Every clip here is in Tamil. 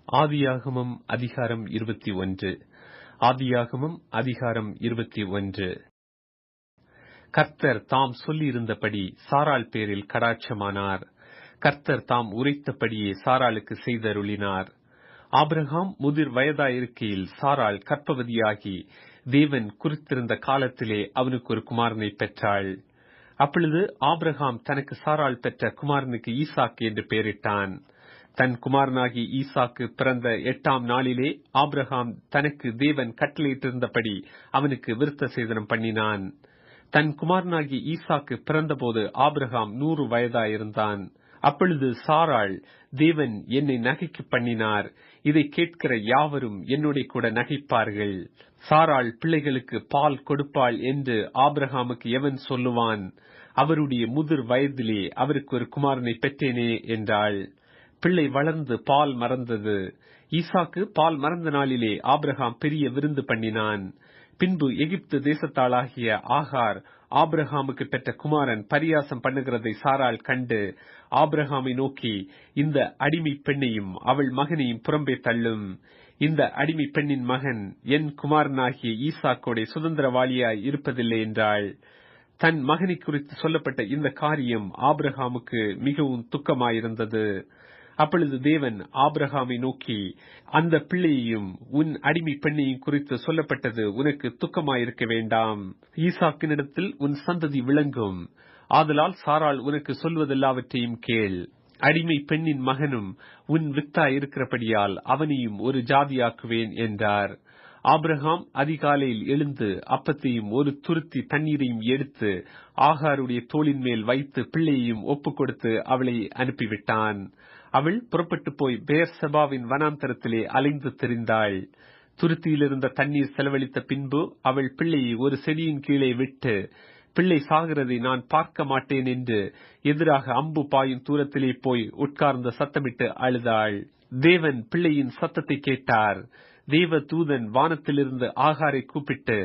ஆதியாகமம் அதிகாரம் 21. ஆதியாகமம் அதிகாரம் 21. கர்த்தர் தாம் சொல்லியிருந்தபடி சாராள் பேரில் கடாட்சமானார். கர்த்தர் தாம் உரைத்தபடியே சாராளுக்கு செய்தருளினார். ஆபிரகாம் முதிர் வயதாயிருக்கையில் சாராள் கர்ப்பவதியாகி தேவன் குறித்திருந்த காலத்திலே அவனுக்கு ஒரு குமாரனை பெற்றாள். அப்பொழுது ஆபிரகாம் தனக்கு சாராள் பெற்ற குமாரனுக்கு ஈசாக்கு என்று பெயரிட்டான். தன் குமாரனாகி ஈசாக்கு பிறந்த 8ஆம் நாளிலே ஆபிரகாம் தனக்கு தேவன் கட்டளையிட்டிருந்தபடி அவனுக்கு விருத்த சேதனம் பண்ணினான். தன் குமாரனாகி ஈசாக்கு பிறந்தபோது ஆபிரகாம் 100 வயதாயிருந்தான். அப்பொழுது சாராள், தேவன் என்னை நகைக்கு பண்ணினார், இதை கேட்கிற யாவரும் என்னுடைய கூட நகைப்பார்கள். சாராள் பிள்ளைகளுக்கு பால் கொடுப்பாள் என்று ஆபிரகாமுக்கு எவன் சொல்லுவான்? அவருடைய முதிர் வயதிலே அவருக்கு ஒரு குமாரனை பெற்றேனே என்றாள். பிள்ளை வளர்ந்து பால் மறந்தது. ஈசாக்கு பால் மறந்த நாளிலே ஆபிரகாம் பெரிய விருந்து பண்ணினான். பின்பு எகிப்து தேசத்தாளாகிய ஆகார் ஆபிரகாமுக்கு பெற்ற குமாரன் பரியாசம் பண்ணுகிறதை சாராள் கண்டு ஆபிரகாமை நோக்கி, இந்த அடிமை பெண்ணையும் அவள் மகனையும் புறம்பே தள்ளும். இந்த அடிமை பெண்ணின் மகன் என் குமாரனாகிய ஈசாக்கோட சுதந்திரவாளியாய் இருப்பதில்லை என்றாள். தன் மகனை குறித்து சொல்லப்பட்ட இந்த காரியம் ஆபிரகாமுக்கு மிகவும் துக்கமாயிருந்தது. அப்பொழுது தேவன் ஆபிரகாமை நோக்கி, அந்த பிள்ளையையும் உன் அடிமை பெண்ணையும் குறித்து சொல்லப்பட்டது உனக்கு துக்கமாயிருக்க வேண்டாம். ஈசாக்கினிடத்தில் உன் சந்ததி விளங்கும். ஆதலால் சாராள் உனக்கு சொல்வதெல்லாவற்றையும் கேள். அடிமை பெண்ணின் மகனும் உன் வித்தாயிருக்கிறபடியால் அவனையும் ஒரு ஜாதியாக்குவேன் என்றார். ஆபிரகாம் அதிகாலையில் எழுந்து அப்பத்தையும் ஒரு துருத்தி தண்ணீரையும் எடுத்து ஆகாருடைய தோளின் மேல் வைத்து பிள்ளையையும் ஒப்புக் கொடுத்து அவளை அனுப்பிவிட்டான். அவள் புறப்பட்டு போய் பெயர்செபாவின் வனாந்தரத்திலே அலைந்து திரிந்தாள். துருத்தியிலிருந்த தண்ணீர் செலவழித்த பின்பு அவள் பிள்ளையை ஒரு செடியின் கீழே விட்டு, பிள்ளை சாகிறதை நான் பார்க்க மாட்டேன் என்று எதிராக அம்பு பாயும் தூரத்திலே போய் உட்கார்ந்த சத்தமிட்டு அழுதாள். தேவன் பிள்ளையின் சத்தத்தை கேட்டார். தேவ தூதன் வானத்திலிருந்து ஆகாரை கூப்பிட்டு,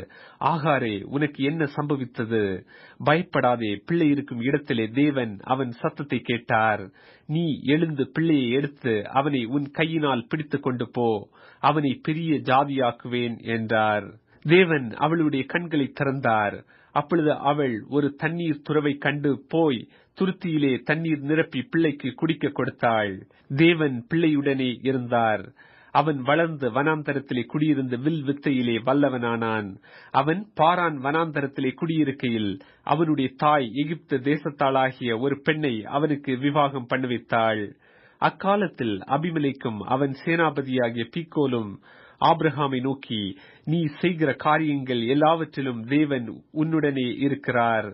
ஆகாரே, உனக்கு என்ன சம்பவித்தது? பயப்படாதே, பிள்ளை இருக்கும் இடத்திலே தேவன் அவன் சத்தத்தை கேட்டார். நீ எழுந்து பிள்ளையை எடுத்து அவனை உன் கையினால் பிடித்து கொண்டு போ, அவனை பெரிய ஜாதியாக்குவேன் என்றார். தேவன் அவளுடைய கண்களை திறந்தார். அப்பொழுது அவள் ஒரு தண்ணீர் துறவை கண்டு போய் துருத்தியிலே தண்ணீர் நிரப்பி பிள்ளைக்கு குடிக்க கொடுத்தாள். தேவன் பிள்ளையுடனே இருந்தார். அவன் வளர்ந்து வனாந்தரத்திலே குடியிருந்து வில் வித்தையிலே வல்லவனானான். அவன் பாரான் வனாந்தரத்திலே குடியிருக்கையில் அவனுடைய தாய் எகிப்து தேசத்தாளாகிய ஒரு பெண்ணை அவனுக்கு விவாகம் பண்ணுவித்தாள். அக்காலத்தில் அபிமெலேக்கும் அவன் சேனாபதியாகிய பீக்கோலும் ஆபிரகாமை நோக்கி, நீ செய்கிற காரியங்கள் எல்லாவற்றிலும் தேவன் உன்னுடனே இருக்கிறார்.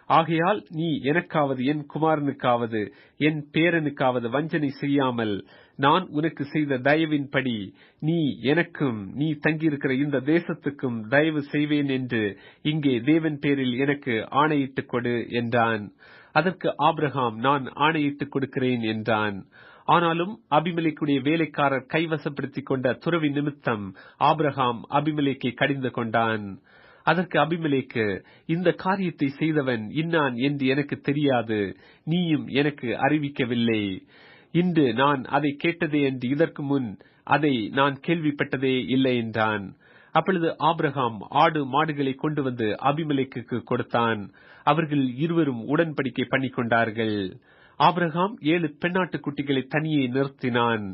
ஆகையால் நீ எனக்காவது என் குமாரனுக்காவது என் பேரனுக்காவது வஞ்சனை செய்யாமல் நான் உனக்கு செய்த தயவின்படி நீ எனக்கும் நீ தங்கியிருக்கிற இந்த தேசத்துக்கும் தயவு செய்வேன் என்று இங்கே தேவன் பேரில் எனக்கு ஆணையிட்டுக் கொடு என்றான். அதற்கு ஆபிரகாம், நான் ஆணையிட்டுக் கொடுக்கிறேன் என்றான். ஆனாலும் அபிமெலேக்குடைய வேலைக்காரர் கைவசப்படுத்திக் கொண்ட துறவி நிமித்தம் ஆபிரகாம் அபிமெலேக்கை கடிந்து கொண்டான். அதற்கு அபிமெலேக்கு, இந்த காரியத்தை செய்தவன் இன்னான் என்று எனக்கு தெரியாது, நீயும் எனக்கு அறிவிக்கவில்லை. இன்று நான் அதை கேட்டதே என்று இதற்கு முன் அதை நான் கேள்விப்பட்டதே இல்லை என்றான். அப்பொழுது ஆபிரகாம் ஆடு மாடுகளை கொண்டு வந்து அபிமெலேக்குக்கு கொடுத்தான். அவர்கள் இருவரும் உடன்படிக்கை பண்ணிக்கொண்டார்கள். ஆபிரகாம் 7 பெண்ணாட்டு குட்டிகளை தனியே நிறுத்தினான்.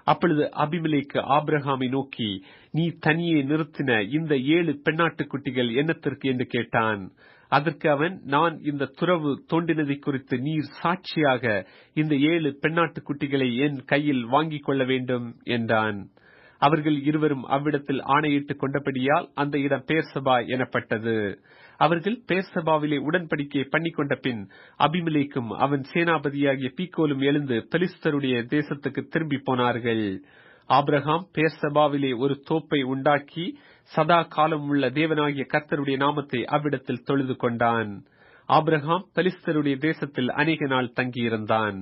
அப்பொழுது அபிமெலேக்கு ஆபிரகாமை நோக்கி, நீ தனியே நிறுத்தின இந்த 7 பெண்ணாட்டு குட்டிகள் என்னத்திற்கு என்று கேட்டான். அதற்கு அவன், நான் இந்த துறவு தோண்டினதை குறித்து நீர் சாட்சியாக இந்த 7 பெண்ணாட்டு குட்டிகளை என் கையில் வாங்கிக் கொள்ள வேண்டும் என்றான். அவர்கள் இருவரும் அவ்விடத்தில் ஆணையிட்டுக் கொண்டபடியால் அந்த இடம் பெயர்செபா எனப்பட்டது. அவர்கள் பெயர்செபாவிலே உடன்படிக்கை பண்ணிக்கொண்ட பின் அபிமெலேக்கும் அவன் சேனாபதியாகிய பீக்கோலும் எழுந்து பெலிஸ்தருடைய தேசத்துக்கு திரும்பி போனார்கள். ஆபிரகாம் பெயர்செபாவிலே ஒரு தோப்பை உண்டாக்கி சதா காலம் உள்ள தேவனாகிய கர்த்தருடைய நாமத்தை அவ்விடத்தில் தொழுது கொண்டான். ஆபிரகாம் பெலிஸ்தருடைய தேசத்தில் அநேக நாள் தங்கியிருந்தான்.